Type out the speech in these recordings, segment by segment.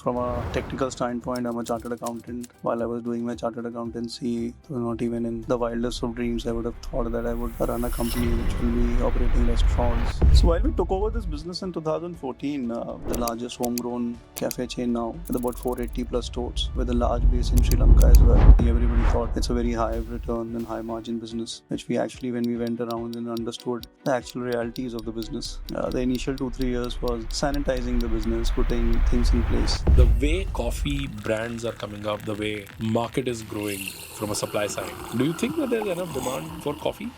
From a technical standpoint, I'm a chartered accountant. While I was doing my chartered accountancy, not even in the wildest of dreams, I would have thought that I would run a company which will be operating restaurants. So while we took over this business in 2014, the largest homegrown cafe chain now with about 480 plus stores, with a large base in Sri Lanka as well. Everybody thought it's a very high return and high margin business, which we actually, when we went around and understood the actual realities of the business, the initial 2-3 years was sanitizing the business, putting things in place. The way coffee brands are coming up, the way market is growing from a supply side, do you think that there's enough demand for coffee?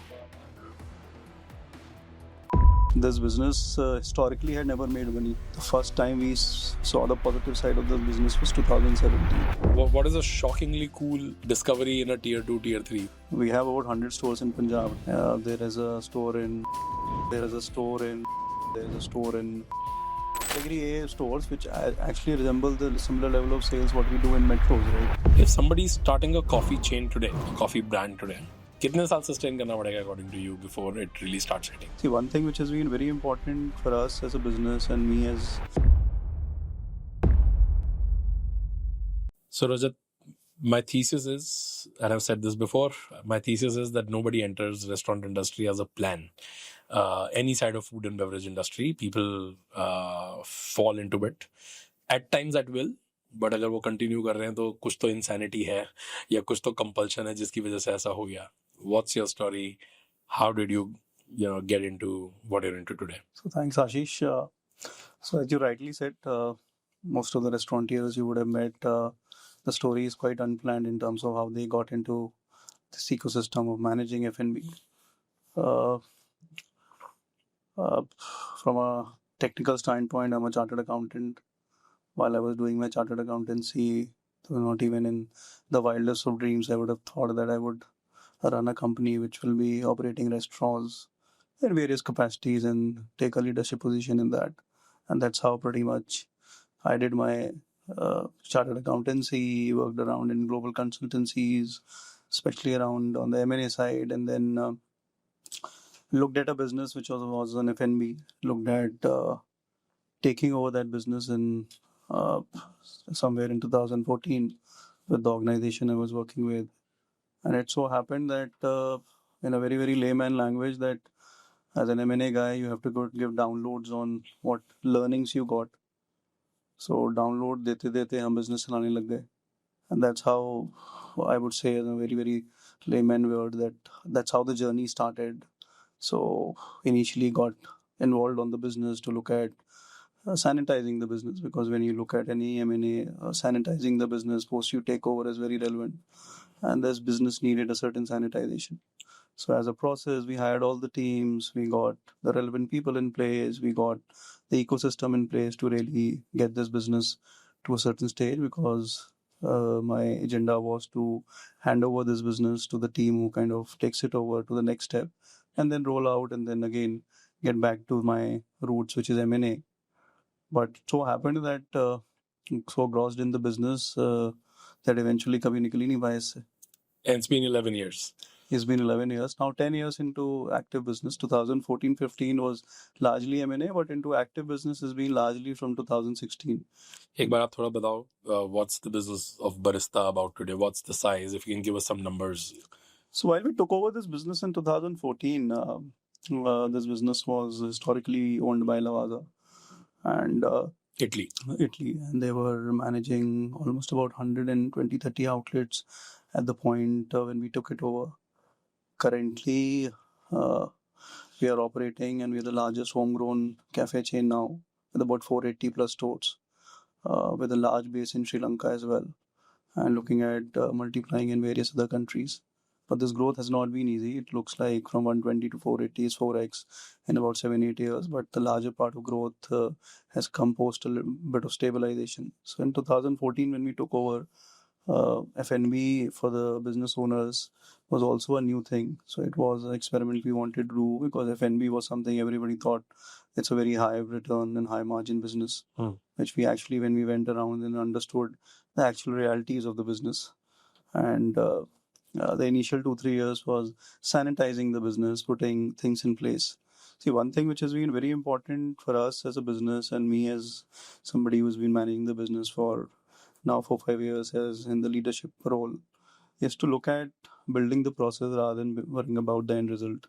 This business historically had never made money. The first time we saw the positive side of the business was 2017. What is a shockingly cool discovery in a tier 2, tier 3? We have about 100 stores in Punjab. There is a store in category A stores, which actually resemble the similar level of sales what we do in metros, right? If somebody is starting a coffee chain today, a coffee brand today, कितने साल sustain करना पड़ेगा according to you before it really starts hitting? See, one thing which has been very important for us as a business and me as... So Rajat, my thesis is, and I've said this before, my thesis is that nobody enters restaurant industry as a plan. Any side of food and beverage industry, people fall into it. At times at will, but अगर वो continue कर रहे हैं तो कुछ तो insanity है या कुछ तो compulsion है जिसकी वजह से ऐसा हो गया. What's your story? How did you get into what you're into today? So thanks, Ashish. So as you rightly said, most of the restaurateurs you would have met, the story is quite unplanned in terms of how they got into this ecosystem of managing F&B. From a technical standpoint, I'm a chartered accountant. While I was doing my chartered accountancy, not even in the wildest of dreams, I would have thought that I would run a company which will be operating restaurants in various capacities and take a leadership position in that. And that's how pretty much I did my chartered accountancy, worked around in global consultancies, especially around on the M&A side, and then looked at a business which was an F&B, looked at taking over that business in somewhere in 2014 with the organization I was working with. And it so happened that in a very, very layman language, that as an M&A guy, you have to go give downloads on what learnings you got. So download dete hum business चलाने लग गए. And that's how I would say, in a very, very layman word, that's how the journey started. So initially got involved on the business to look at sanitizing the business, because when you look at any M&A, sanitizing the business post you take over is very relevant, and this business needed a certain sanitization. So as a process, we hired all the teams, we got the relevant people in place, we got the ecosystem in place to really get this business to a certain stage, because my agenda was to hand over this business to the team who kind of takes it over to the next step and then roll out and then again get back to my roots, which is M&A. But so happened that so grossed in the business that eventually kabhi nikal hi nahi paye isse. And it's been 11 years. It's been 11 years. Now 10 years into active business. 2014-15 was largely M&A, but into active business has been largely from 2016. एक बार आप थोड़ा बताओ, what's the business of Barista about today? What's the size? If you can give us some numbers. So while we took over this business in 2014, this business was historically owned by Lavazza and Italy. And they were managing almost about 120-30 outlets at the point when we took it over. Currently, we are operating and we are the largest homegrown cafe chain now with about 480 plus stores, with a large base in Sri Lanka as well, and looking at multiplying in various other countries. But this growth has not been easy. It looks like from 120 to 480 is 4x in about 7-8 years. But the larger part of growth has come post a little bit of stabilization. So in 2014, when we took over, F&B for the business owners was also a new thing. So it was an experiment we wanted to do, because F&B was something everybody thought it's a very high return and high margin business, which we actually, when we went around and understood the actual realities of the business. And the initial 2-3 years was sanitizing the business, putting things in place. See, one thing which has been very important for us as a business, and me as somebody who's been managing the business for now for 5 years as in the leadership role, is to look at building the process rather than worrying about the end result.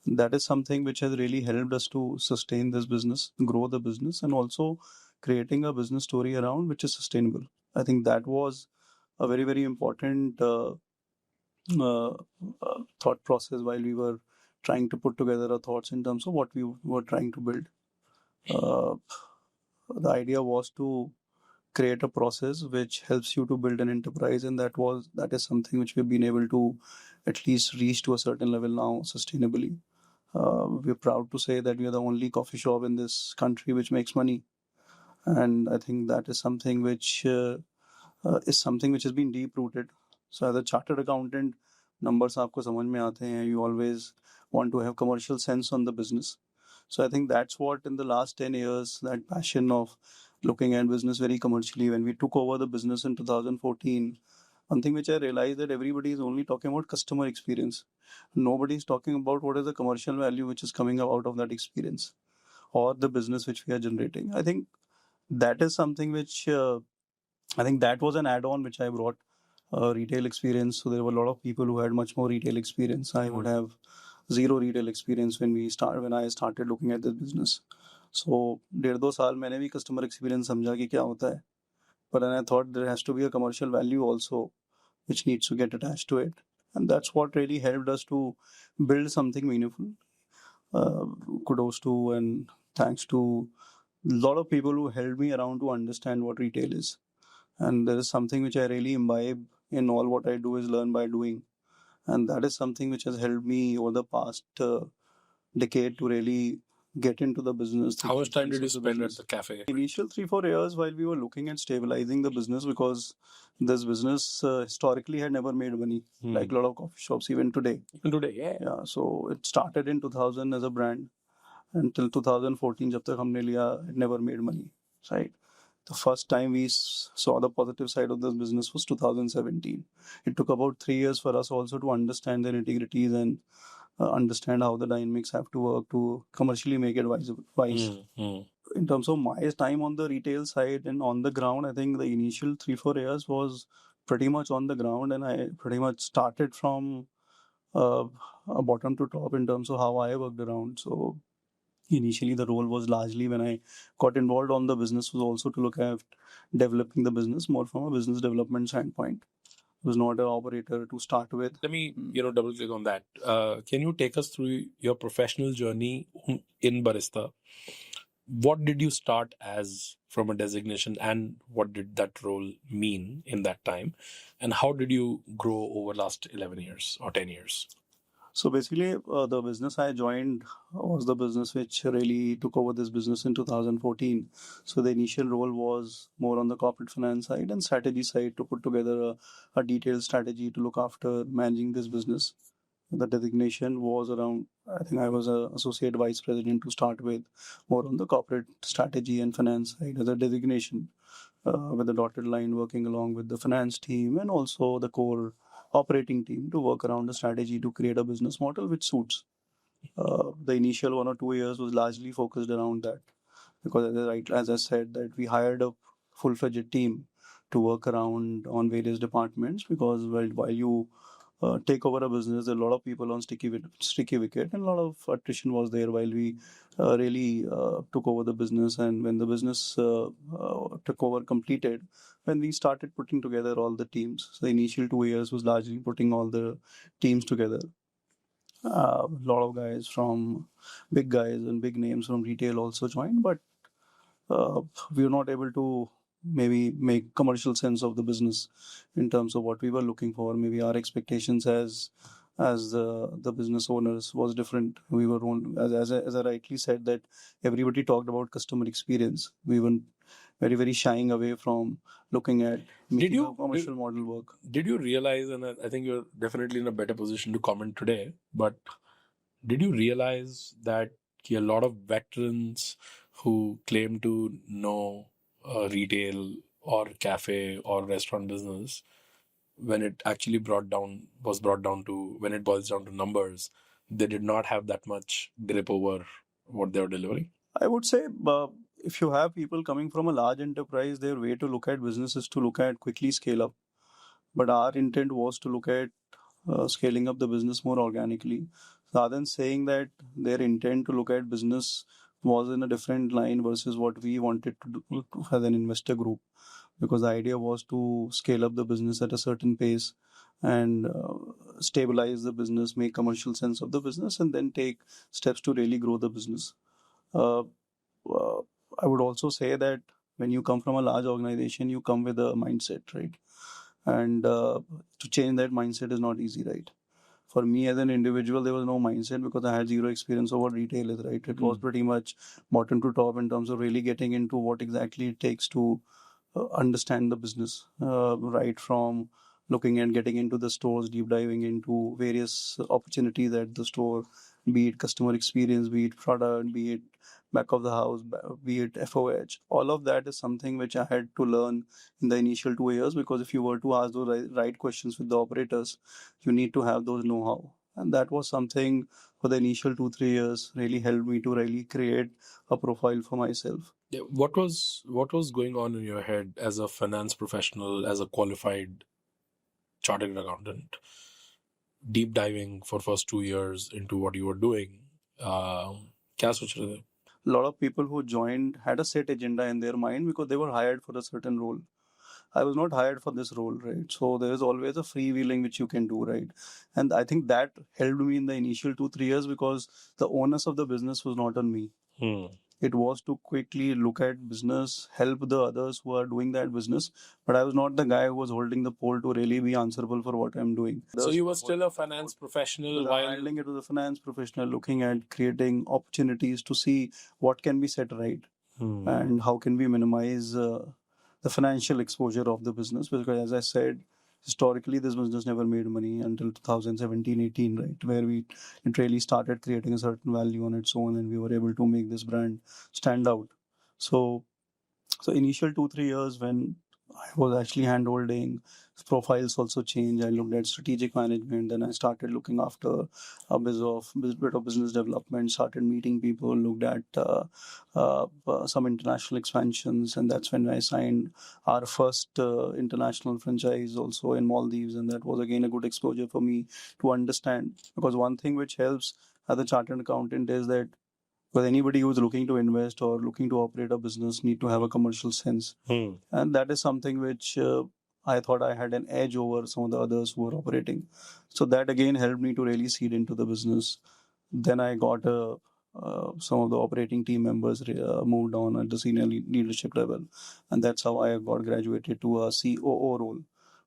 That is something which has really helped us to sustain this business, grow the business, and also creating a business story around which is sustainable. I think that was a very, very important uh, thought process while we were trying to put together our thoughts in terms of what we were trying to build. Uh, the idea was to create a process which helps you to build an enterprise, and that is something which we've been able to at least reach to a certain level now sustainably. We're proud to say that we are the only coffee shop in this country which makes money, and I think that is something which has been deep rooted. So as a chartered accountant, numbers आपको समझ में आते हैं. You always want to have commercial sense on the business. So I think that's what in the last 10 years, that passion of looking at business very commercially. When we took over the business in 2014, one thing which I realized that everybody is only talking about customer experience. Nobody is talking about what is the commercial value which is coming out of that experience or the business which we are generating. I think that is something which I think that was an add-on which I brought retail experience. So there were a lot of people who had much more retail experience. I would have zero retail experience when I started looking at this business. So 1.5 साल मैंने भी customer experience समझा कि क्या होता है. But then I thought there has to be a commercial value also which needs to get attached to it. And that's what really helped us to build something meaningful. Uh, Kudos to and thanks to a lot of people who held me around to understand what retail is. And there is something which I really imbibe in all what I do is learn by doing. And that is something which has helped me over the past decade to really get into the business. How much time did you spend at the cafe? Initial 3-4 years while we were looking at stabilizing the business, because this business historically had never made money, like a lot of coffee shops even today. Even today, yeah. Yeah, so it started in 2000 as a brand. Until 2014 जब तक हमने लिया, it never made money, right? The first time we saw the positive side of this business was 2017. It took about 3 years for us also to understand the nitty-gritties and understand how the dynamics have to work to commercially make it wise. In terms of my time on the retail side and on the ground, I think the initial 3-4 years was pretty much on the ground, and I pretty much started from a bottom to top in terms of how I worked around. So initially the role was largely, when I got involved on the business, was also to look at developing the business more from a business development standpoint. I was not an operator to start with. Let me double click on that. Can you take us through your professional journey in barista? What did you start as from a designation, and what did that role mean in that time, and how did you grow over last 11 years or 10 years? So basically, the business I joined was the business which really took over this business in 2014. So the initial role was more on the corporate finance side and strategy side to put together a detailed strategy to look after managing this business. The designation was around, I think I was an associate vice president to start with, more on the corporate strategy and finance side as a designation, with the dotted line working along with the finance team and also the core operating team to work around the strategy to create a business model which suits. The initial 1 or 2 years was largely focused around that, because as I said, that we hired a full-fledged team to work around on various departments, because while you take over a business, there are a lot of people on sticky wicket, and a lot of attrition was there while we really took over the business. And when the business took over completed, when we started putting together all the teams, so the initial 2 years was largely putting all the teams together. A lot of guys from big guys and big names from retail also joined, but we were not able to maybe make commercial sense of the business in terms of what we were looking for. Maybe our expectations as the business owners was different. We were as I rightly said, that everybody talked about customer experience. We were very shying away from looking at making a commercial model work. Did you realize, and I think you're definitely in a better position to comment today, but did you realize that a lot of veterans who claim to know retail or cafe or restaurant business, when it actually brought down to when it boils down to numbers, they did not have that much grip over what they're delivering? I would say if you have people coming from a large enterprise, their way to look at business is to look at quickly scale up. But our intent was to look at scaling up the business more organically. Rather than saying that their intent to look at business was in a different line versus what we wanted to do as an investor group, because the idea was to scale up the business at a certain pace and stabilize the business, make commercial sense of the business, and then take steps to really grow the business. Uh, uh, I would also say that when you come from a large organization, you come with a mindset, right? And to change that mindset is not easy, right? For me as an individual, there was no mindset because I had zero experience of what retail is, right? It was pretty much bottom to top in terms of really getting into what exactly it takes to understand the business, right from looking and getting into the stores, deep diving into various opportunities at the store, be it customer experience, be it product, be it back of the house, be it FOH. All of that is something which I had to learn in the initial 2 years, because if you were to ask those right questions with the operators, you need to have those know-how. And that was something for the initial 2-3 years really helped me to really create a profile for myself. Yeah, what was going on in your head as a finance professional, as a qualified chartered accountant, deep diving for first 2 years into what you were doing? क्या सोच रहे थे? A lot of people who joined had a set agenda in their mind because they were hired for a certain role. I was not hired for this role, right? So there is always a freewheeling which you can do, right? And I think that helped me in the initial 2-3 years because the onus of the business was not on me. It was to quickly look at business, help the others who are doing that business. But I was not the guy who was holding the pole to really be answerable for what I'm doing. So Others you who were are still holding a the pole finance professional because I'm while handling it with a finance professional, looking at creating opportunities to see what can be set right and how can we minimize the financial exposure of the business. Because as I said, historically this business never made money until 2017-18, right, where it really started creating a certain value on its own and we were able to make this brand stand out. So initial 2-3 years when I was actually handholding, profiles also changed. I looked at strategic management, then I started looking after a bit of business development, started meeting people, looked at some international expansions, and that's when I signed our first international franchise also in Maldives, and that was again a good exposure for me to understand. Because one thing which helps as a chartered accountant is that because anybody who's looking to invest or looking to operate a business need to have a commercial sense, and that is something which I thought I had an edge over some of the others who were operating. So that again helped me to really seed into the business. Then I got some of the operating team members moved on at the senior leadership level, and that's how I got graduated to a COO role,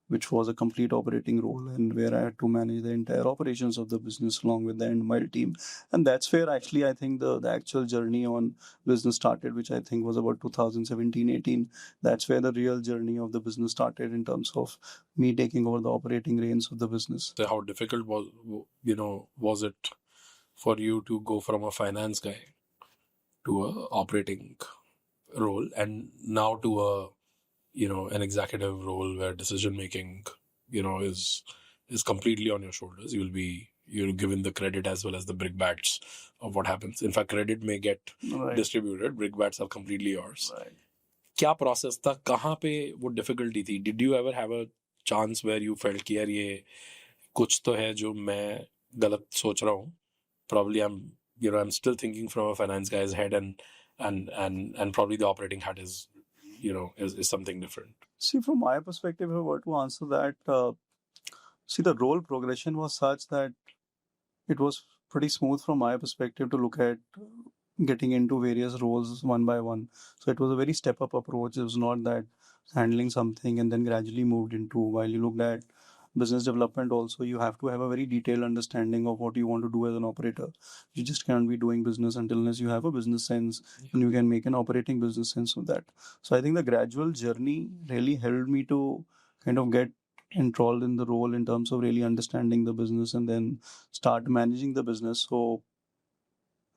which was a complete operating role, and where I had to manage the entire operations of the business along with the end mile team. And that's where actually I think the actual journey on business started, which I think was about 2017-18. That's where the real journey of the business started in terms of me taking over the operating reins of the business. so how difficult was it for you to go from a finance guy to a operating role and now to a an executive role where decision making is completely on your shoulders? You're given the credit as well as the brickbats of what happens. In fact, credit may get Right. distributed, brickbats are completely yours. Right. क्या process था, कहाँ पे वो difficulty थी? Did you ever have a chance where you felt कि यार ये कुछ तो है जो मैं गलत सोच रहा हूँ? Probably I'm still thinking from a finance guy's head, and probably the operating hat is something different. See, from my perspective, if I were to answer that, see, the role progression was such that it was pretty smooth from my perspective to look at getting into various roles one by one. So it was a very step up approach. It was not that handling something and then gradually moved into, while you looked at business development also, you have to have a very detailed understanding of what you want to do as an operator. You just can't be doing business unless you have a business sense and you can make an operating business sense of that. So I think the gradual journey really helped me to kind of get enthralled in the role in terms of really understanding the business and then start managing the business. So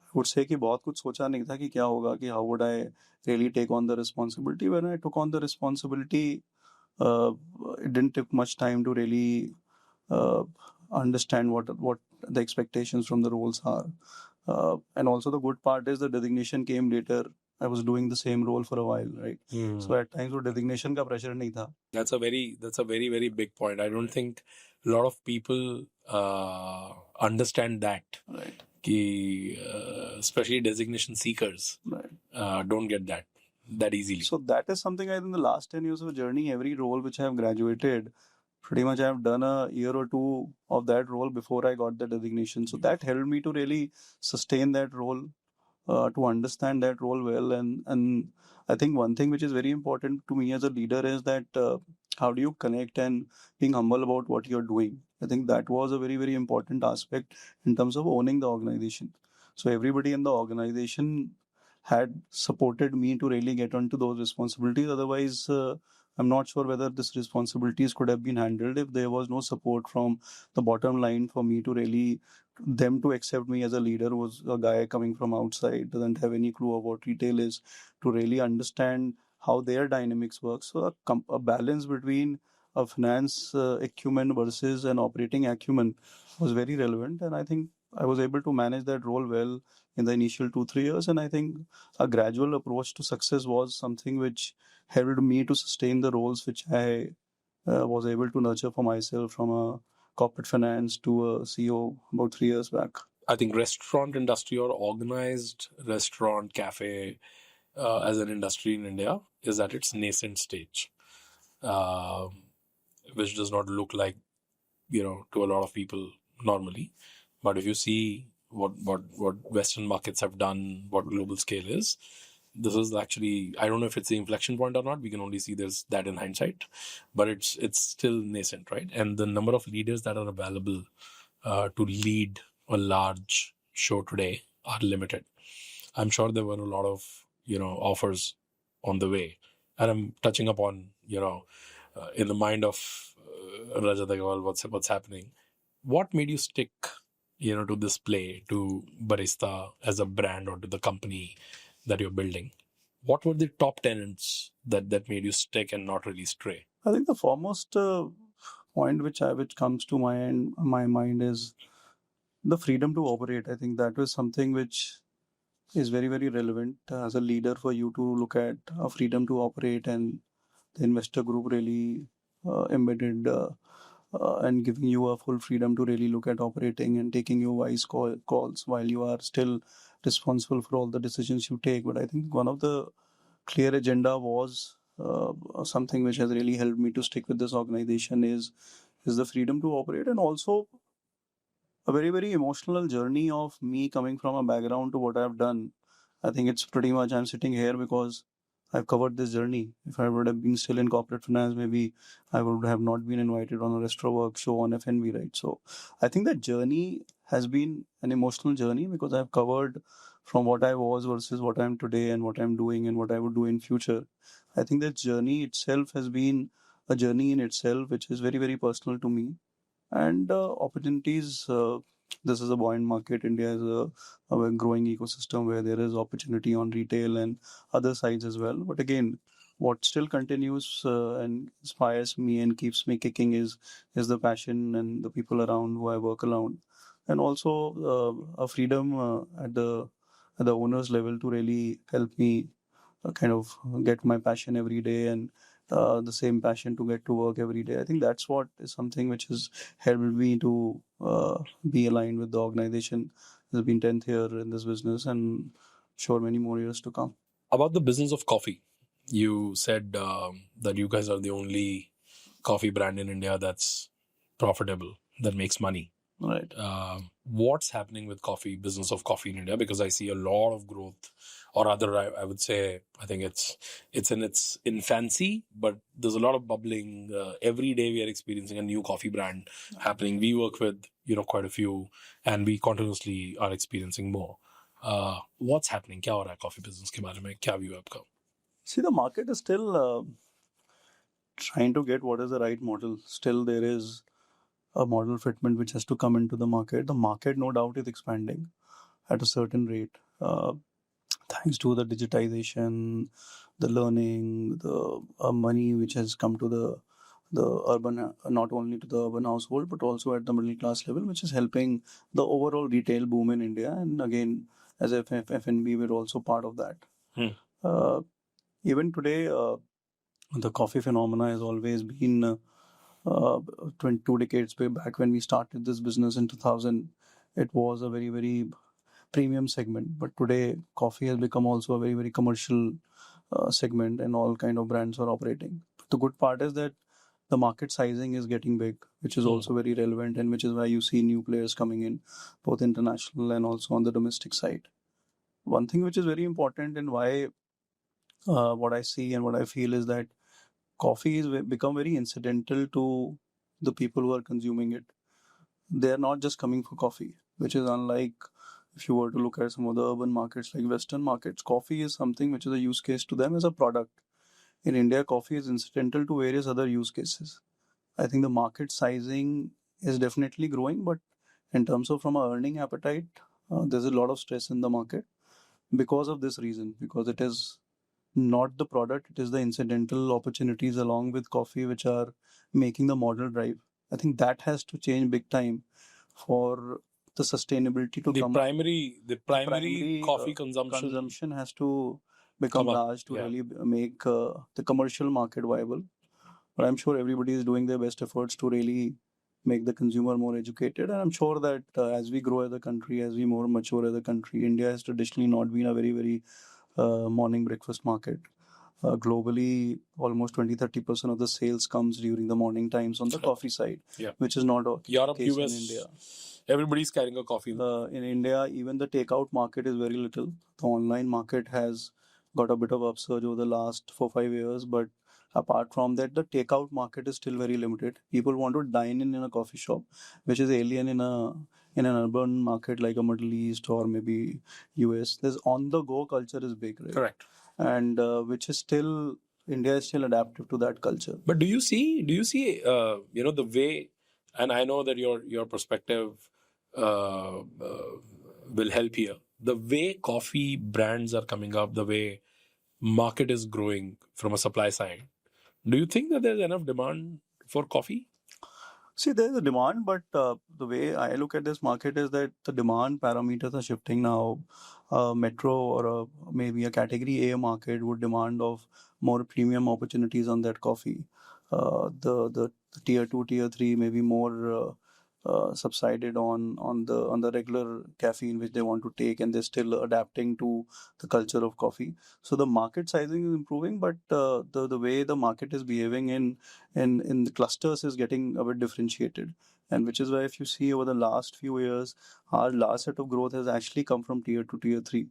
I would say कि बहुत कुछ सोचा नहीं था कि क्या होगा, कि how would I really take on the responsibility. When I took on the responsibility, uh, it didn't take much time to really uh, understand what the expectations from the roles are. And also the good part is the designation came later. I was doing the same role for a while, right? So at times वो designation का pressure नहीं था. That's a very big point. I don't think a lot of people understand that. Right. Especially designation seekers Right. don't get that easily. So that is something I think the last 10 years of journey, every role which I have graduated, pretty much I have done a year or two of that role before I got the designation. So that helped me to really sustain that role, to understand that role well. And I think one thing which is very important to me as a leader is that how do you connect and being humble about what you're doing. I think that was a very important aspect in terms of owning the organization. So everybody in the organization had supported me to really get onto those responsibilities. Otherwise, I'm not sure whether these responsibilities could have been handled if there was no support from the bottom line for me to really them to accept me as a leader. Was a guy coming from outside, doesn't have any clue of what retail is, to really understand how their dynamics work. So a balance between a finance acumen versus an operating acumen was very relevant, and I think I was able to manage that role well in the initial 2 3 years. And I think a gradual approach to success was something which helped me to sustain the roles which I was able to nurture for myself from a corporate finance to a CEO about 3 years back. I think restaurant industry or organized restaurant cafe as an industry in India is at its nascent stage, which does not look like, to a lot of people normally. But if you see what Western markets have done, what global scale is, this is actually, I don't know if it's the inflection point or not. We can only see there's that in hindsight, but it's still nascent, right? And the number of leaders that are available to lead a large show today are limited. I'm sure there were a lot of offers on the way, and I'm touching upon in the mind of Rajat Agrawal what's happening. What made you stick to this play, to Barista as a brand, or to the company that you're building? What were the top tenets that made you stick and not really stray? I think the foremost point which comes to my mind is the freedom to operate. I think that was something which is very relevant as a leader for you to look at a freedom to operate, and the investor group really embedded and giving you a full freedom to really look at operating and taking your wise calls while you are still responsible for all the decisions you take. But I think one of the clear agenda was something which has really helped me to stick with this organization is the freedom to operate, and also a very emotional journey of me coming from a background to what I've done. I think it's pretty much I'm sitting here because I've covered this journey. If I would have been still in corporate finance, maybe I would have not been invited on a restaurant work show on FNB, right? So I think that journey has been an emotional journey because I've covered from what I was versus what I'm today and what I'm doing and what I would do in future. I think that journey itself has been a journey in itself, which is very personal to me. And opportunities, this is a buoyant market. India is a growing ecosystem where there is opportunity on retail and other sides as well. But again, what still continues and inspires me and keeps me kicking is the passion and the people around who I work around, and also a freedom at the owner's level to really help me kind of get my passion every day, and the same passion to get to work every day. I think that's what is something which has helped me to be aligned with the organization. It's been 10th year in this business, and sure many more years to come. About the business of coffee, you said that you guys are the only coffee brand in India that's profitable, that makes money. Right. What's happening with business of coffee in India? Because I see a lot of growth, or rather, I would say, I think it's in its infancy, but there's a lot of bubbling. Every day we are experiencing a new coffee brand happening. We work with quite a few, and we continuously are experiencing more. What's happening? क्या हो रहा है coffee business के बारे में? क्या view है आपका? See, the market is still trying to get what is the right model. Still, there is a model fitment which has to come into the market. The market, no doubt, is expanding at a certain rate. Thanks to the digitization, the learning, the money which has come to the the urban, not only to the urban household, but also at the middle class level, which is helping the overall retail boom in India. And again, as F&B, we're also part of that. Uh, Even today, the coffee phenomena has always been 22 decades back when we started this business in 2000. It was a very, very premium segment, but today coffee has become also a very, very commercial segment, and all kind of brands are operating. The good part is that the market sizing is getting big, which is also very relevant, and which is why you see new players coming in, both international and also on the domestic side. One thing which is very important, and why what I see and what I feel is that coffee is become very incidental to the people who are consuming it. They are not just coming for coffee, which is unlike if you were to look at some of the urban markets like Western markets. Coffee is something which is a use case to them as a product. In India, coffee is incidental to various other use cases. I think the market sizing is definitely growing, but in terms of from a earning appetite, there's a lot of stress in the market because of this reason, because it is not the product, it is the incidental opportunities along with coffee which are making the model drive. I think that has to change big time for the sustainability to The come. primary coffee Consumption has to become come up. large to really make the commercial market viable. But I'm sure everybody is doing their best efforts to really make the consumer more educated. And I'm sure that as we grow as a country, as we more mature as a country, India has traditionally not been a very, very morning breakfast market. Globally, almost 20-30% of the sales comes during the morning times on the coffee side, which is not a Europe, case US, in India. Everybody's carrying a coffee. In India, even the takeout market is very little. The online market has got a bit of upsurge over the last 4-5 years, but apart from that, the takeout market is still very limited. People want to dine in a coffee shop, which is alien in an urban market like a Middle East or maybe US. This on the go culture is big, right? Correct. And which is still India is still adaptive to that culture. But do you see the way, and I know that your perspective will help here. The way coffee brands are coming up, the way market is growing from a supply side. Do you think that there's enough demand for coffee? See, there's a demand, but the way I look at this market is that the demand parameters are shifting now. Metro or maybe a category A market would demand of more premium opportunities on that coffee. The tier two, tier three, maybe more subsided on the regular caffeine which they want to take, and they're still adapting to the culture of coffee. So the market sizing is improving, but the way the market is behaving in the clusters is getting a bit differentiated. And which is why if you see over the last few years, our last set of growth has actually come from tier 2, tier 3.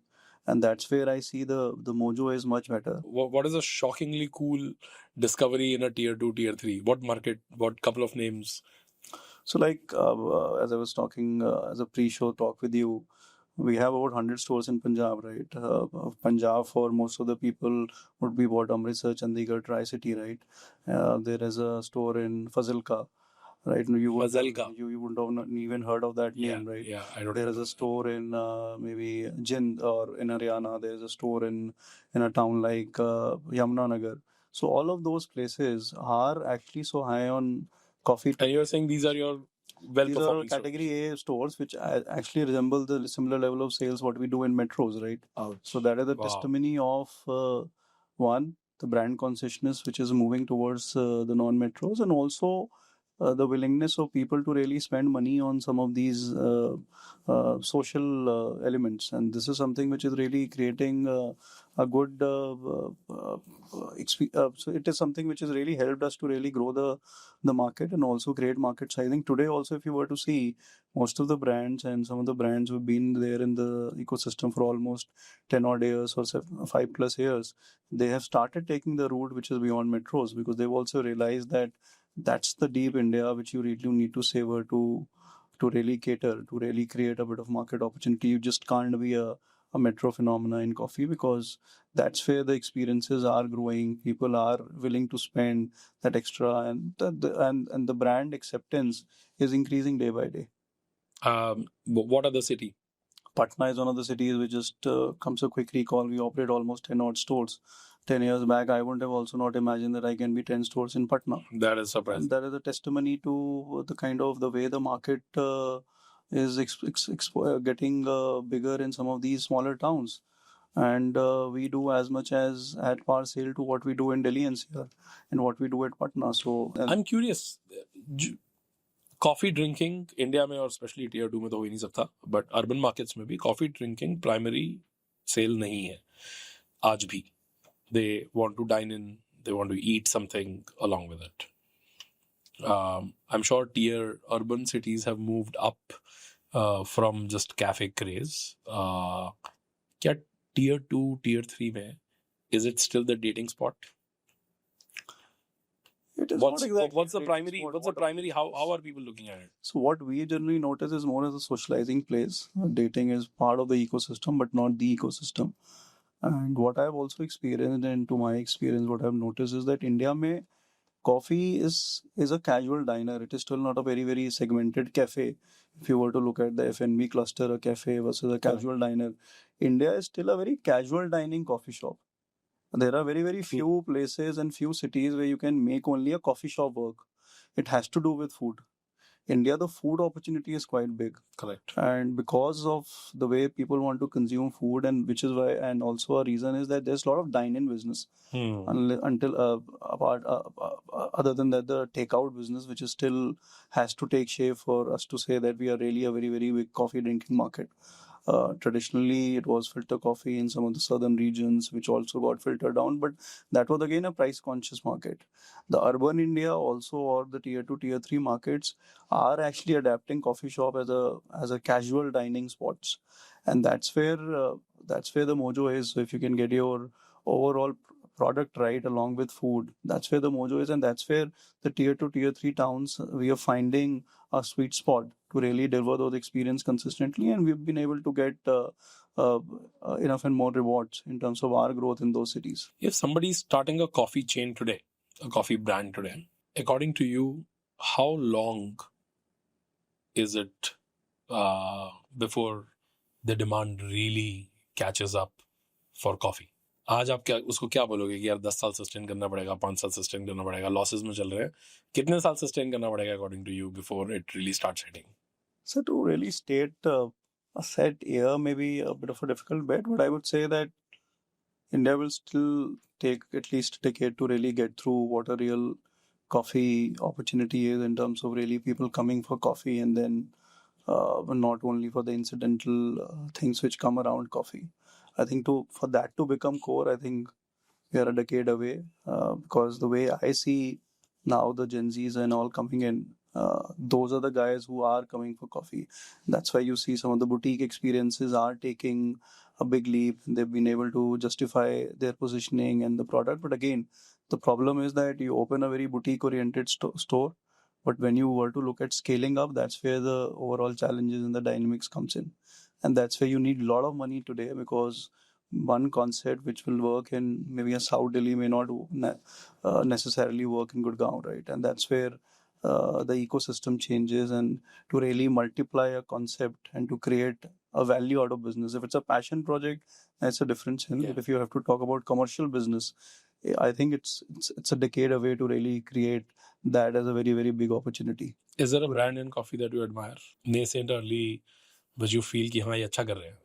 And that's where I see the mojo is much better. What is a shockingly cool discovery in a tier 2, tier 3? What market, what couple of names? So like as I was talking as a pre-show talk with you, we have about 100 stores in Punjab, right? Punjab for most of the people would be what Amritsar, Chandigarh, Tri-City, right? There is a store in Fazilka, right? You wouldn't have not even heard of that name, right? Yeah, I don't. There is a store in maybe Jind or in Haryana. There is a store in a town like Yamuna Nagar. So all of those places are actually so high on coffee. And you're saying these are your These are category A stores which actually resemble the similar level of sales what we do in metros, right? So that is a testimony of one, the brand consciousness which is moving towards the non-metros, and also the willingness of people to really spend money on some of these social elements. And this is something which is really creating a good so it is something which has really helped us to really grow the market and also create market sizing. Today also, if you were to see, most of the brands and some of the brands who've been there in the ecosystem for almost 10 odd years or 5+ years, they have started taking the route which is beyond metros, because they've also realized that that's the deep India which you really need to savor to really cater, to really create a bit of market opportunity. You just can't be a metro phenomena in coffee, because that's where the experiences are growing. People are willing to spend that extra, and the brand acceptance is increasing day by day. What other city? Patna is one of the cities which just comes a quick recall. We operate almost 10 odd stores. 10 years back, I wouldn't have also not imagined that I can be 10 stores in Patna. That is surprising. And that is a testimony to the kind of the way the market is getting bigger in some of these smaller towns. And we do as much as at par sale to what we do in Delhi NCR and what we do at Patna. So I'm curious. Coffee drinking India में और specially tier 2 में तो हो ही नहीं सकता, but urban markets में भी coffee drinking primary cell नहीं है आज भी. They want to dine in, they want to eat something along with it. I am sure tier urban cities have moved up from just cafe craze. क्या tier 2 tier 3 में is it still the dating spot? It is what's not exactly what's the primary what's the primary how are people looking at it? So what we generally notice is more as a socializing place. Dating is part of the ecosystem, but not the ecosystem. And what I've also experienced, and to my experience, what I've noticed is that India mein coffee is a casual diner. It is still not a very, very segmented cafe. If you were to look at the F&B cluster, a cafe versus a casual diner, India is still a very casual dining coffee shop. There are very, very few places and few cities where you can make only a coffee shop work. It has to do with food. India, the food opportunity is quite big. Correct. And because of the way people want to consume food, and which is why, and also a reason is that there's a lot of dine-in business. Until other than that, the takeout business, which is still has to take shape for us to say that we are really a very, very big coffee drinking market. Traditionally, it was filter coffee in some of the southern regions, which also got filtered down, but that was again a price conscious market. The urban India also, or the tier 2, tier 3 markets, are actually adapting coffee shop as a casual dining spots, and that's where the mojo is. So if you can get your overall product right along with food, that's where the mojo is, and that's where the tier 2, tier 3 towns we are finding a sweet spot to really deliver those experience consistently, and we've been able to get enough and more rewards in terms of our growth in those cities. If somebody is starting a coffee chain today, a coffee brand today, according to you, how long is it before the demand really catches up for coffee? आज आप क्या उसको क्या बोलोगे कि यार 10 साल sustain करना पड़ेगा, 5 साल सस्टेन करना पड़ेगा, लॉसेस में चल रहे हैं, कितने साल सस्टेन करना पड़ेगा according to you before it really starts hitting? So to really state a set year may be a bit of a difficult bet, but I would say that India will still take at least a decade to really get through what a real coffee opportunity is in terms of really people coming for coffee, and then not only for the incidental things which come around coffee. I think for that to become core, I think we are a decade away, because the way I see now the Gen Zs and all coming in, those are the guys who are coming for coffee. That's why you see some of the boutique experiences are taking a big leap. They've been able to justify their positioning and the product. But again, the problem is that you open a very boutique oriented store, but when you were to look at scaling up, that's where the overall challenges and the dynamics comes in. And that's where you need a lot of money today, because one concept which will work in maybe a South Delhi may not necessarily work in Gurgaon, right? And that's where the ecosystem changes, and to really multiply a concept and to create a value out of business. If it's a passion project, that's a different thing. Yeah. But if you have to talk about commercial business, I think it's a decade away to really create that as a very, very big opportunity. Is there a brand in coffee that you admire? Nascent, early, but you feel कि हाँ ये अच्छा कर रहे हैं?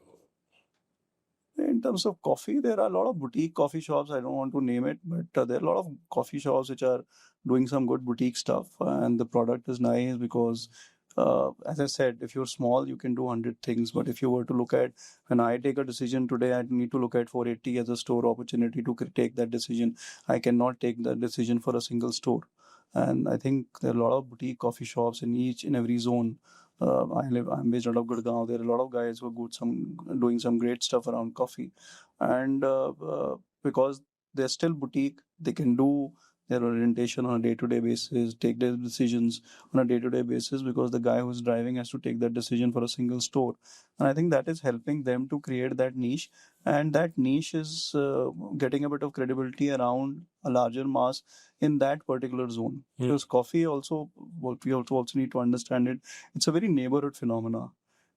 In terms of coffee, there are a lot of boutique coffee shops. I don't want to name it, but there are a lot of coffee shops which are doing some good boutique stuff, and the product is nice because, as I said, if you're small, you can do 100 things. But if you were to look at, when I take a decision today, I need to look at 480 as a store opportunity to take that decision. I cannot take that decision for a single store. And I think there are a lot of boutique coffee shops in each and every zone. I'm based out of Gurgaon. There are a lot of guys who are doing some great stuff around coffee, and because they're still boutique, they can do their orientation on a day-to-day basis, take their decisions on a day-to-day basis, because the guy who's driving has to take that decision for a single store, and I think that is helping them to create that niche, and that niche is getting a bit of credibility around a larger mass in that particular zone. Because coffee also, what we also need to understand it, it's a very neighborhood phenomena.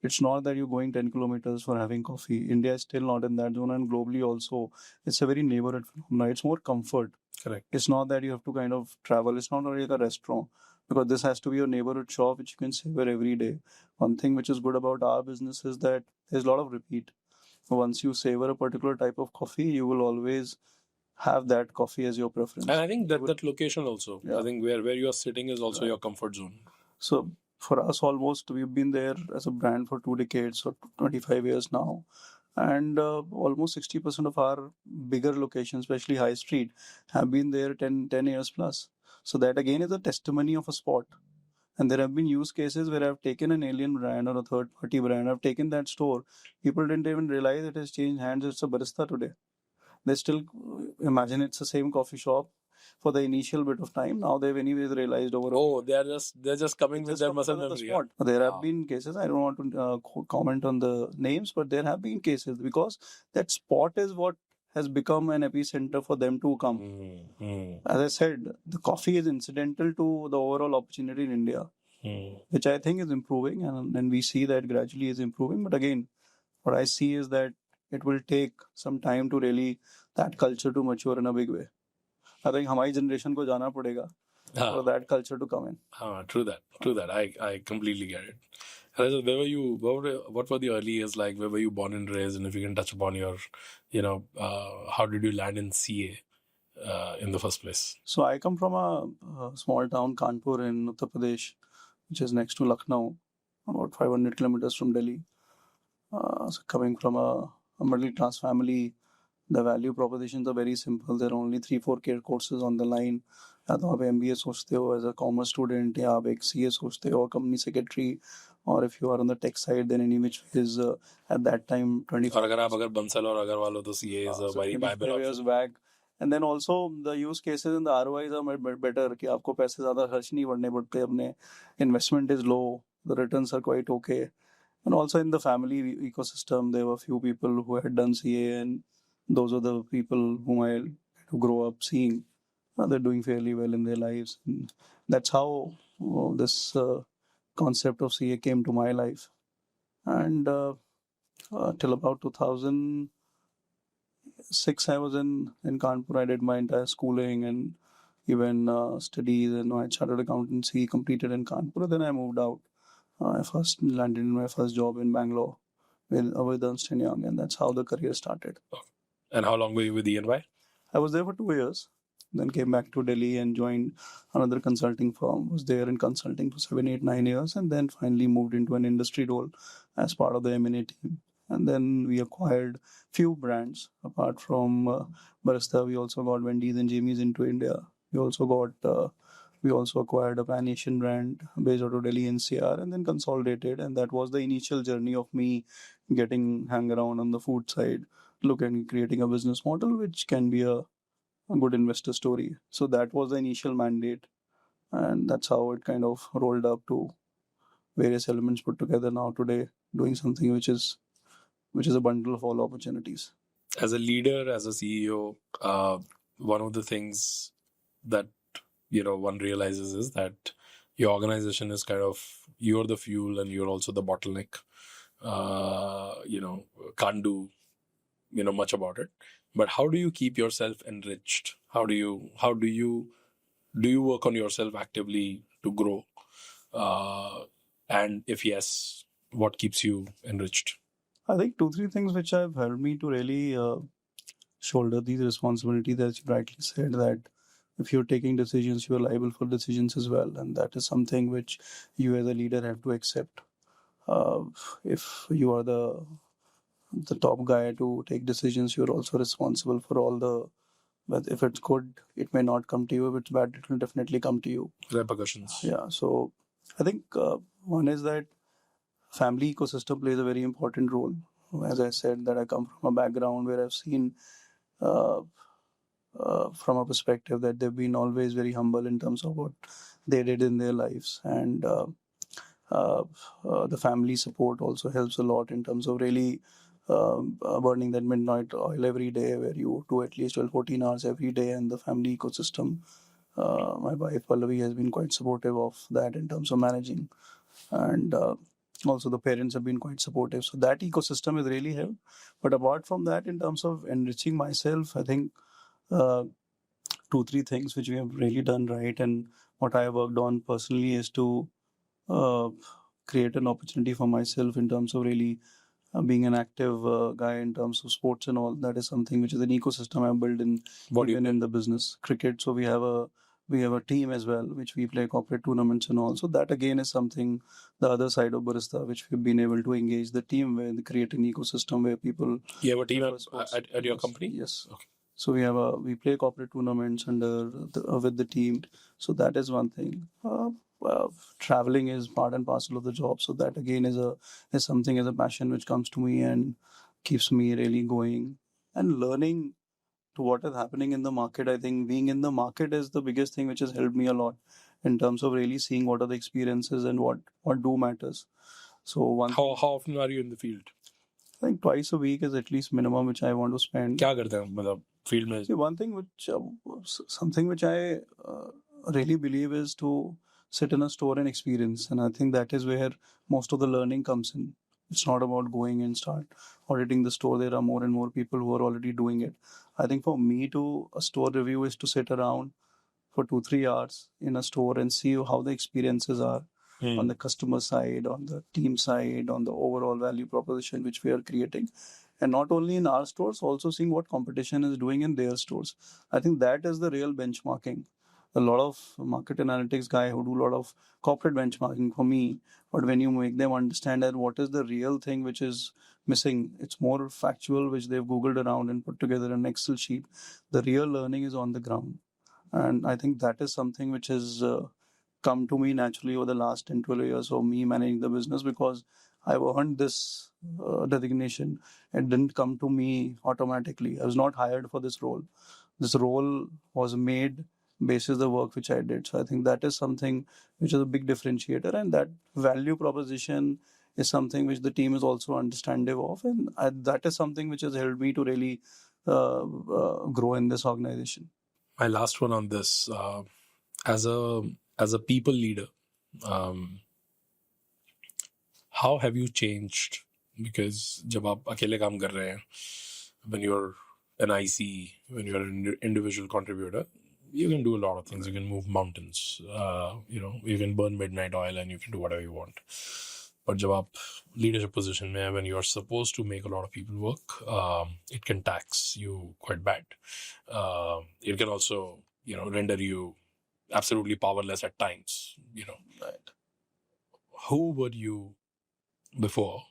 It's not that you're going 10 kilometers for having coffee. India is still not in that zone, and globally also, it's a very neighborhood phenomenon. It's more comfort. Correct. It's not that you have to kind of travel. It's not like a restaurant, because this has to be your neighborhood shop which you can savor every day. One thing which is good about our business is that there's a lot of repeat. Once you savor a particular type of coffee, you will always have that coffee as your preference. And I think that location also, Yeah. I think where you are sitting is also Right. your comfort zone. So for us, almost we've been there as a brand for 2 decades or 25 years now, and almost 60% of our bigger locations, especially high street, have been there 10 years plus. So that again is a testimony of a spot. And there have been use cases where I've taken an alien brand or a third party brand, I've taken that store, people didn't even realize it has changed hands, it's a barista today. They still imagine it's the same coffee shop for the initial bit of time. Now they've anyways realized over. Oh, they're just coming with their muscle memory. Yeah. There have been cases. I don't want to comment on the names, but there have been cases because that spot is what has become an epicenter for them to come. As I said, the coffee is incidental to the overall opportunity in India, which I think is improving, and we see that gradually is improving. But again, what I see is that it will take some time to really that culture to mature in a big way. I think हमारी generation को जाना पड़ेगा for that culture to come in. True that. I completely get it. Rajat, where were you? What were the early years like? Where were you born and raised? And if you can touch upon your, how did you land in CA in the first place? So I come from a small town, Kanpur in Uttar Pradesh, which is next to Lucknow, about 500 kilometers from Delhi. So coming from a middle class family, the value propositions are very simple. There are only 3-4 courses on the line. या तो आप MBA सोचते हो as a commerce student, या आप एक CA सोचते हो, company secretary, or if you are on the tech side, then any which is at that time 25. और अगर बंसल और अगरवाल हो तो CA is a very viable years option. back. And then also the use cases and the ROIs are better कि आपको पैसे ज़्यादा खर्च नहीं पड़ने पड़ते अपने, investment is low, the returns are quite okay. And also in the family ecosystem, there were few people who had done CA, and those are the people whom I grow up seeing. They're doing fairly well in their lives. And that's how this concept of CA came to my life. And till about 2006, I was in Kanpur. I did my entire schooling and even studies, and I chartered accountancy completed in Kanpur. Then I moved out. I first landed in my first job in Bangalore with Ernst & Young, and that's how the career started. And how long were you with EY? I was there for 2 years, then came back to Delhi and joined another consulting firm. Was there in consulting for 7, 8, 9 years, and then finally moved into an industry role as part of the M&A team. And then we acquired few brands. Apart from Barista, we also got Wendy's and Jamie's into India. We also acquired a Pan-Asian brand based out of Delhi NCR, and then consolidated. And that was the initial journey of me getting hang around on the food side, look at creating a business model which can be a good investor story. So that was the initial mandate, and that's how it kind of rolled up to various elements put together now today, doing something which is a bundle of all opportunities. As a leader, as a CEO, one of the things that one realizes is that your organization is kind of, you're the fuel and you're also the bottleneck. Can't do much about it. But how do you keep yourself enriched? How do you work on yourself actively to grow? And if yes, what keeps you enriched? I think 2-3 things which have helped me to really shoulder these responsibilities, as you rightly said, that if you're taking decisions, you're liable for decisions as well, and that is something which you as a leader have to accept. If you are the top guy to take decisions, you're also responsible for all the. But if it's good, it may not come to you. If it's bad, it will definitely come to you. Repercussions. Yeah. So I think one is that family ecosystem plays a very important role. As I said, that I come from a background where I've seen from a perspective that they've been always very humble in terms of what they did in their lives, and the family support also helps a lot in terms of really burning that midnight oil every day, where you do at least 12-14 hours every day, and the family ecosystem. My wife Pallavi has been quite supportive of that in terms of managing, and Also, the parents have been quite supportive. So that ecosystem has really helped. But apart from that, in terms of enriching myself, I think uh, two, three things which we have really done right, and what I have worked on personally is to uh, create an opportunity for myself in terms of really being an active guy in terms of sports and all. That is something which is an ecosystem I've built in What do you even play? in the business cricket. So we have a team as well which we play corporate tournaments and all. So that again is something, the other side of Barista, which we've been able to engage the team with, create an ecosystem where people You have a team prefer sports. at your Yes, company? yes. Okay. So we play corporate tournaments with the team. So that is one thing. Uh, Traveling is part and parcel of the job. So that again is something as a passion which comes to me and keeps me really going and learning to what is happening in the market. I think being in the market is the biggest thing which has helped me a lot in terms of really seeing what are the experiences and what do matters. So How often are you in the field? I think twice a week is at least minimum which I want to spend. क्या करते हैं मतलब field में? See, one thing something which I really believe is to sit in a store and experience, and I think that is where most of the learning comes in. It's not about going and start auditing the store. There are more and more people who are already doing it. I think for me to a store review is to sit around for 2 3 hours in a store and see how the experiences are on the customer side, on the team side, on the overall value proposition which we are creating. And not only in our stores, also seeing what competition is doing in their stores. I think that is the real benchmarking. A lot of market analytics guy who do a lot of corporate benchmarking for me, but when you make them understand that what is the real thing which is missing, it's more factual, which they've googled around and put together in an Excel sheet. The real learning is on the ground, and I think that is something which has come to me naturally over the last 10 12 years of me managing the business, because I've earned this designation. It didn't come to me automatically. I was not hired for this role. This role was made basis the work which I did. So I think that is something which is a big differentiator, and that value proposition is something which the team is also understanding of, and that is something which has helped me to really grow in this organization. My last one on this, as a people leader, um, how have you changed? Because जब आप अकेले काम कर रहे हैं, when you're an IC, when you're an individual contributor, you can do a lot of things. You can move mountains. You can burn midnight oil and you can do whatever you want. But जब आप leadership position में, when you are supposed to make a lot of people work, it can tax you quite bad. It can also, render you absolutely powerless at times. Right. Who were you before,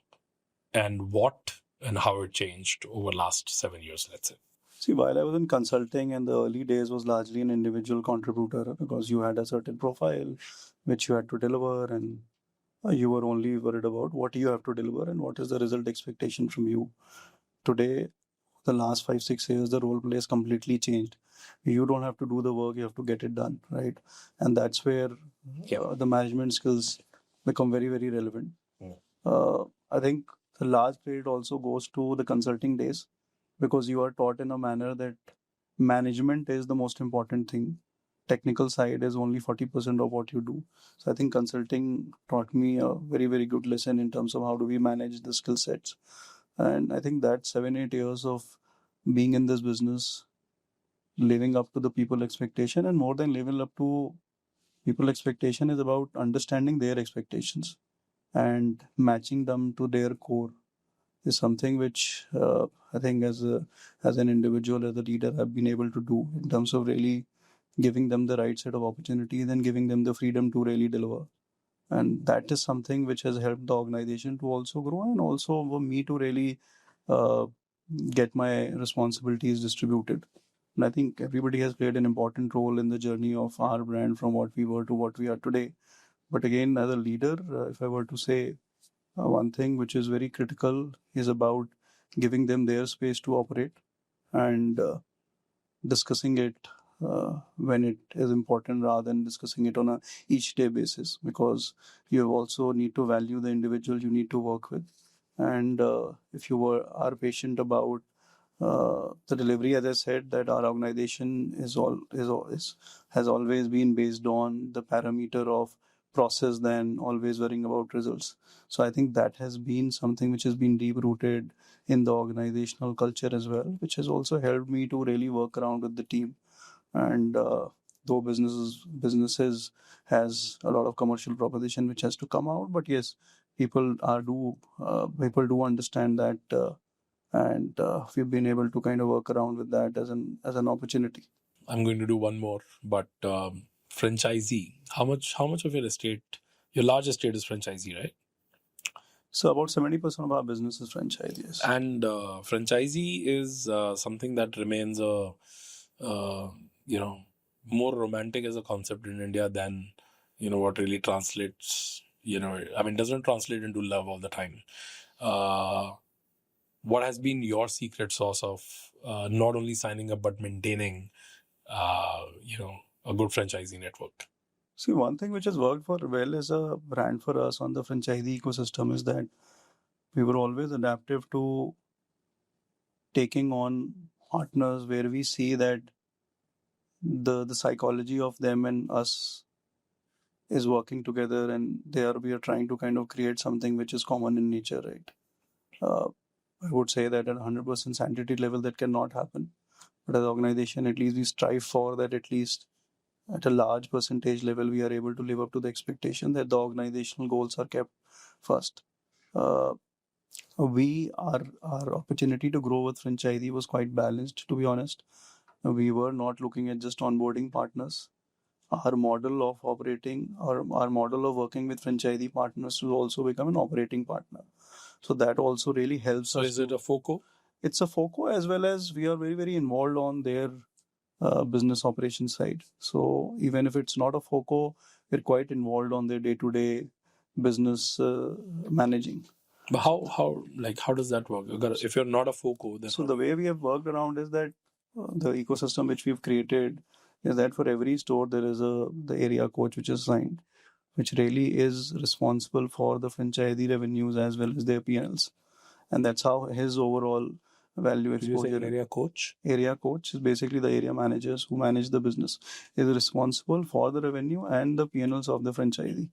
and what and how it changed over last 7 years, let's say? See, while I was in consulting, and the early days was largely an individual contributor, because you had a certain profile which you had to deliver, and you were only worried about what you have to deliver and what is the result expectation from you. Today, the last 5 6 years, the role play has completely changed. You don't have to do the work; you have to get it done, right? And that's where the management skills become very very relevant. I think the large credit also goes to the consulting days, because you are taught in a manner that management is the most important thing. Technical side is only 40% of what you do. So I think consulting taught me a very, very good lesson in terms of how do we manage the skill sets. And I think that 7 8 years of being in this business, living up to the people expectation, and more than living up to people expectation, is about understanding their expectations and matching them to their core, is something which I think as an individual, as a leader, I've been able to do in terms of really giving them the right set of opportunities and giving them the freedom to really deliver. And that is something which has helped the organization to also grow, and also for me to really uh, get my responsibilities distributed. And I think everybody has played an important role in the journey of our brand from what we were to what we are today. But again, as a leader, if I were to say one thing which is very critical is about giving them their space to operate, and discussing it when it is important, rather than discussing it on a each day basis, because you also need to value the individual you need to work with. And if you are patient about the delivery, as I said, that our organization is has always been based on the parameter of process than always worrying about results. So I think that has been something which has been deep rooted in the organizational culture as well, which has also helped me to really work around with the team. And though businesses has a lot of commercial proposition which has to come out, but yes, people do understand that, and we've been able to kind of work around with that as an opportunity. I'm going to do one more, but franchisee. How much of your large estate is franchisee, right? So about 70% of our business is franchise, yes. And franchisee is something that remains more romantic as a concept in India than what really translates. I mean, doesn't translate into love all the time. What has been your secret sauce of not only signing up but maintaining, a good franchisee network? See, one thing which has worked for well as a brand for us on the franchisee ecosystem is that we were always adaptive to taking on partners where we see that the psychology of them and us is working together, and we are trying to kind of create something which is common in nature, right? uh, I would say that at 100% sanctity level that cannot happen, but as an organization at least we strive for that. At least at a large percentage level we are able to live up to the expectation that the organizational goals are kept first. uh, our opportunity to grow with franchisee was quite balanced, to be honest. We were not looking at just onboarding partners. Our model of operating, or our model of working with franchisee partners to also become an operating partner. So that also really helps So us. is it a FOCO? It's a FOCO, as well as we are very, very involved on their business operations side. So even if it's not a FOCO, we're quite involved on their day-to-day business managing. But how does that work? If you're not a FOCO, then So the way we have worked around is that the ecosystem which we've created is that for every store there is the area coach which is assigned, which really is responsible for the franchisee revenues as well as their P&Ls, and that's how his overall value Did you say exposure. area coach? Area coach is basically the area managers who manage the business, is responsible for the revenue and the P&Ls of the franchisee,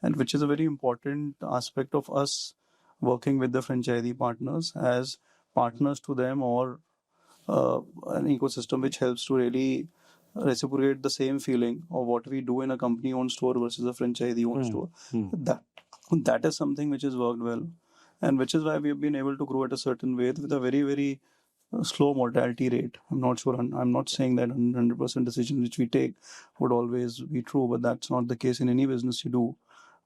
and which is a very important aspect of us working with the franchisee partners as partners to them, or an ecosystem which helps to really reciprocate the same feeling of what we do in a company owned store versus a franchisee owned store. That is something which has worked well, and which is why we have been able to grow at a certain way with a very, very slow mortality rate. I'm not saying that 100% decision which we take would always be true, but that's not the case in any business you do.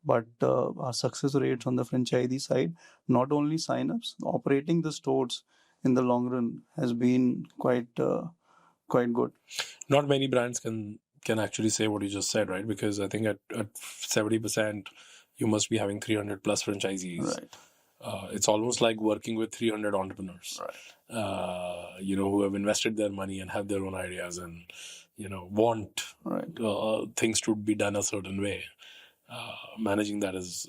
But our success rates on the franchisee side, not only signups, operating the stores in the long run has been quite good. Not many brands can actually say what you just said, right? Because I think at 70%, you must be having 300 plus franchisees. Right. It's almost like working with 300 entrepreneurs, Right. who have invested their money and have their own ideas and, want Right. things to be done a certain way. Managing that is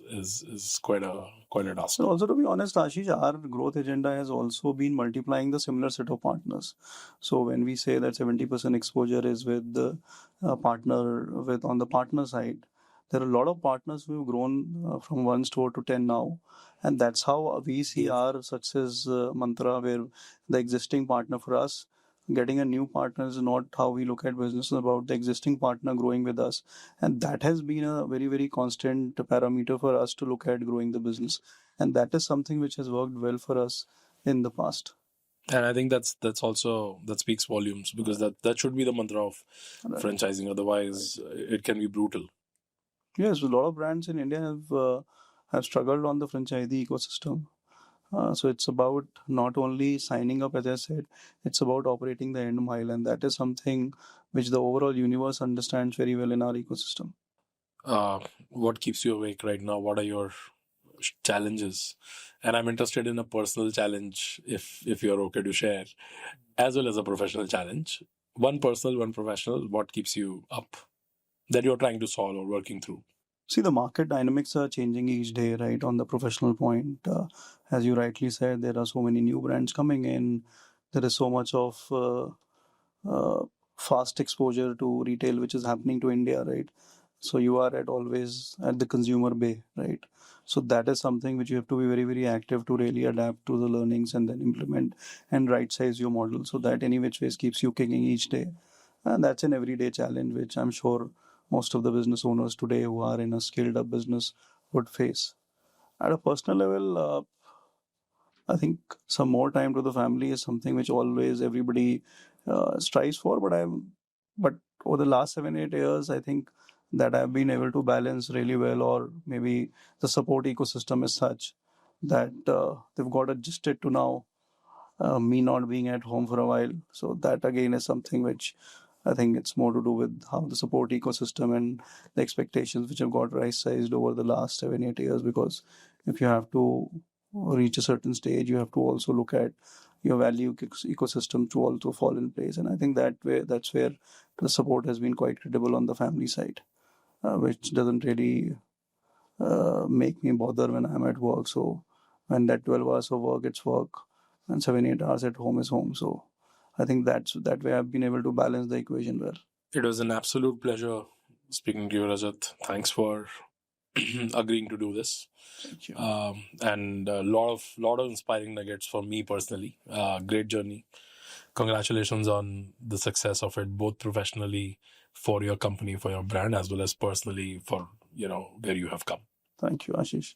quite a task. So also, to be honest, Ashish, our growth agenda has also been multiplying the similar set of partners. So when we say that 70% exposure is with the partner with on the partner side, there are a lot of partners who've grown from one store to 10 now, and that's how we see our success mantra, where the existing partner for us. Getting a new partner is not how we look at business. It's about the existing partner growing with us, and that has been a very, very constant parameter for us to look at growing the business, and that is something which has worked well for us in the past. And I think that's also that speaks volumes, because that should be the mantra of franchising. Otherwise, it can be brutal. Yes, a lot of brands in India have struggled on the franchisee ecosystem. So it's about not only signing up, as I said, it's about operating the end mile, and that is something which the overall universe understands very well in our ecosystem. What keeps you awake right now? What are your challenges? And I'm interested in a personal challenge, if you're okay to share, as well as a professional challenge. One personal, one professional. What keeps you up that you're trying to solve or working through? See, the market dynamics are changing each day, right? On the professional point, as you rightly said, there are so many new brands coming in. There is so much of uh, fast exposure to retail which is happening to India, right? So you are at always at the consumer bay, right? So that is something which you have to be very, very active to really adapt to the learnings and then implement and right size your model so that any which ways keeps you kicking each day. And that's an everyday challenge which I'm sure most of the business owners today who are in a scaled up business would face. At a personal level, I think some more time to the family is something which always everybody strives for. But over the last 7 8 years, I think that I've been able to balance really well, or maybe the support ecosystem is such that they've got adjusted to now me not being at home for a while. So that again is something which I think it's more to do with how the support ecosystem and the expectations which have got right sized over the last 7 8 years. Because if you have to reach a certain stage, you have to also look at your value ecosystem to also fall in place. And I think that's where the support has been quite credible on the family side, which doesn't really make me bother when I'm at work. So when that 12 hours of work, it's work, and 7 8 hours at home is home. So I think that's that way I've been able to balance the equation well. It was an absolute pleasure speaking to you, Rajat. Thanks for agreeing to do this. Thank you. And a lot of inspiring nuggets for me personally. Great journey. Congratulations on the success of it, both professionally for your company, for your brand, as well as personally for where you have come. Thank you, Ashish.